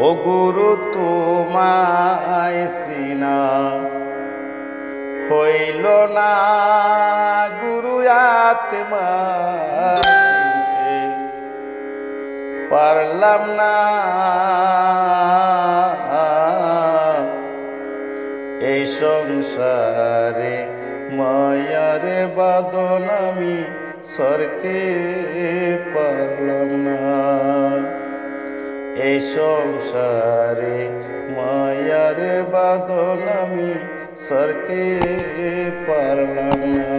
ও গুরু তোমায় চিনা হইল না, গুরু আত্মা চিনতে পারলাম না। এই সংসারে মায়ার বাঁধন আমি সরতে পারলাম না। এই সংসারে মায়ার বাঁধন আমি সরতে পারলাম না।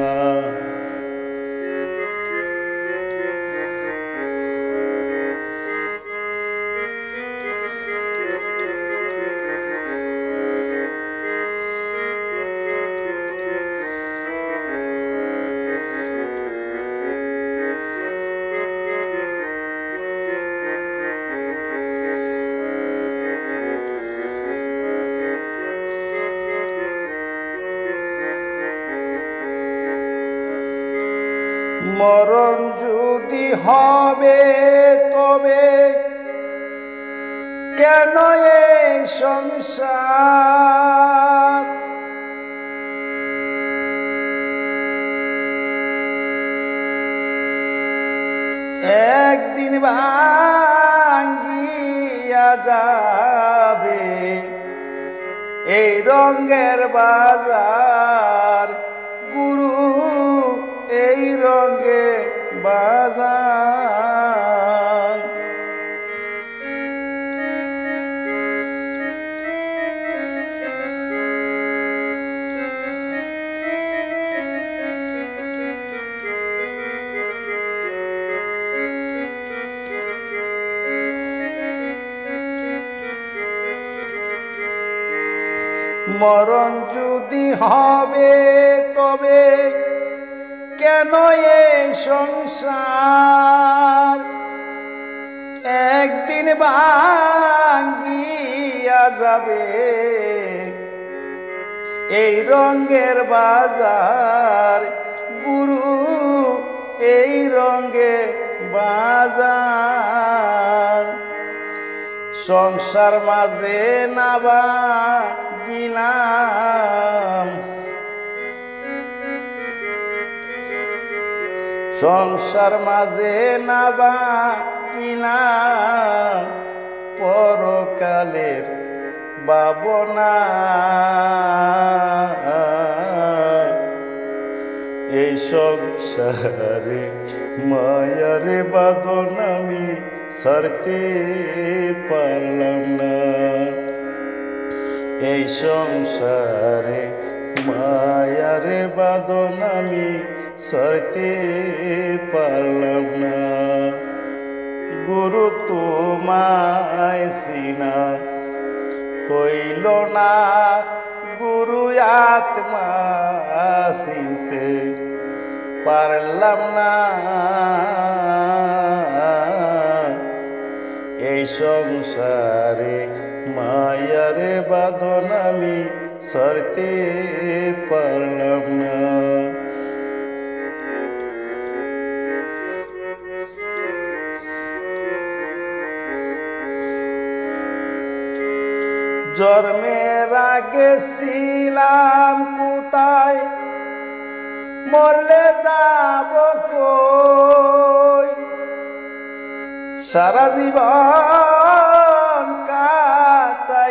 মরণ যদি হবে তবে কেন এই সংসার, একদিন ভাঙ্গিয়া যাবে এই রঙের বাজার, গুরু এই রঙে বাজার। মরণ যদি হবে তবে কেন এই সংসার, একদিন ভাঙ্গিয়া যাবে এই রঙের বাজার, গুরু এই রঙে বাজার। সংসার মাঝে নাবা বিলাম, সংসার মাঝে নাবা বিলাম পরকালের ভাবনা। এই সংসারে মায়ার বাঁধন আমি সরতে পারলাম না। এই সংসারে মায়ার বাঁধন আমি সরতে পারলাম না। গুরু তোমায় চিনা হইল না, গুরু আত্মা চিনতে পারলাম না। এই সংসারে মায়ার বাঁধন আমি সরতে পারলাম না। জন্মের আগে ছিলাম কোথায়, মরলে যাব কই, সারা জীবন কাটাইলাম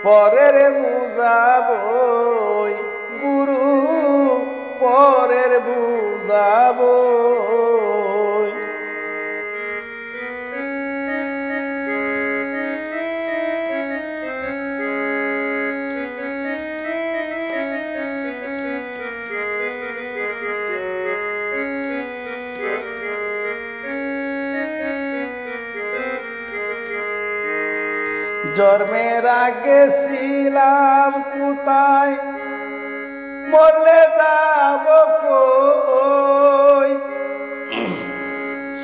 পরের বুঝাবই, গুরু পরের বুঝাবই। জন্মের আগে ছিলাম কোথায়, মরলে যাব কই,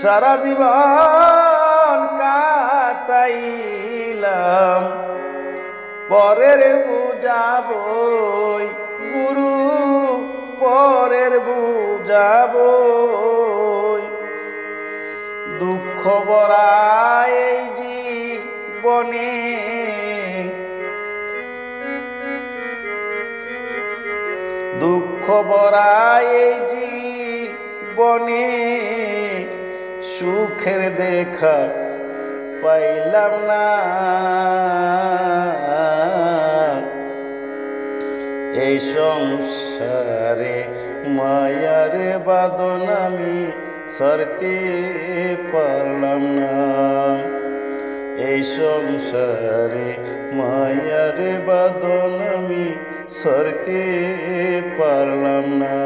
সারা জীবন কাটাইলাম পরের বুঝাবই, গুরু পরের বুঝাবই। দুঃখ ভরা এই জীবনে দুঃখ ভরা এই জীবনে সুখের দেখা পাইলাম না। এই সংসারে মায়ার বাঁধন আমি ছাড়তে পারলাম না। এই সংসারে মায়ার বাঁধন আমি ছাড়তে পারলাম না।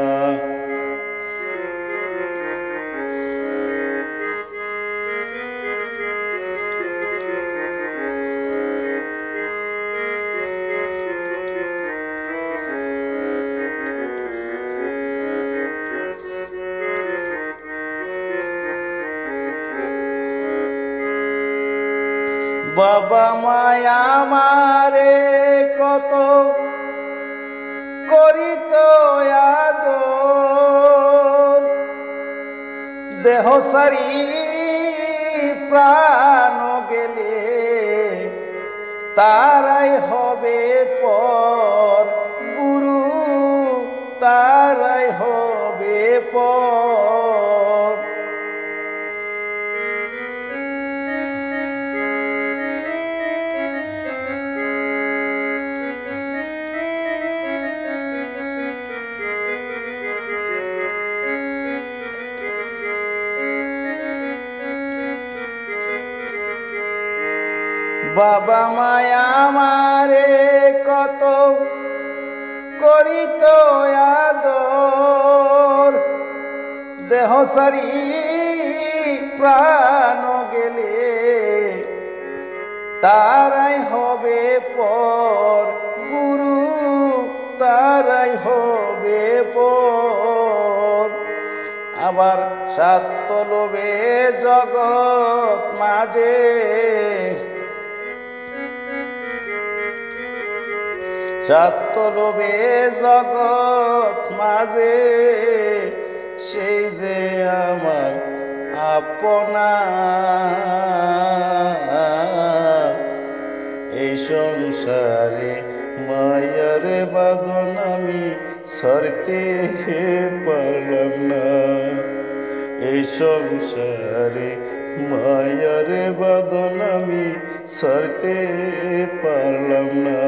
বাবা মায়া আমারে কত করিত আদর, দেহ সারি প্রাণ গেলে তারাই হবে পর, গুরু তারাই হবে পর। বাবা মায়া আমারে কত করিত আদর, দেহ সারি প্রাণ গেলে তারাই হবে পর, গুরু তারাই হবে পর। আবার স্বার্থ লোভে জগৎ মাঝে স্বার্থ লোভে জগৎ মাঝে সেই যে আমার আপনা। এই সংসারে মায়ার বাঁধন আমি ছাড়তে পারলাম না। এই সংসারে মায়ার বাঁধন আমি ছাড়তে পারলাম না।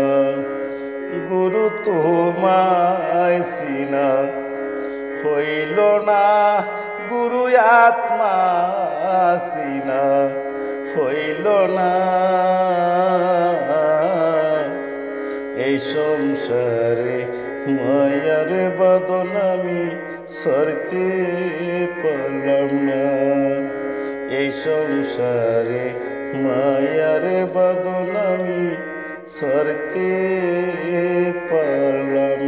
গুরু তোমায় চিনা হইল না, গুরু আত্মা চিনা হইল না। এই সংসারে মায়ার বাঁধন আমি ছাড়তে পারলাম না। এই সংসারে মায়ার বাঁধন আমি ছাড়তে পারলাম।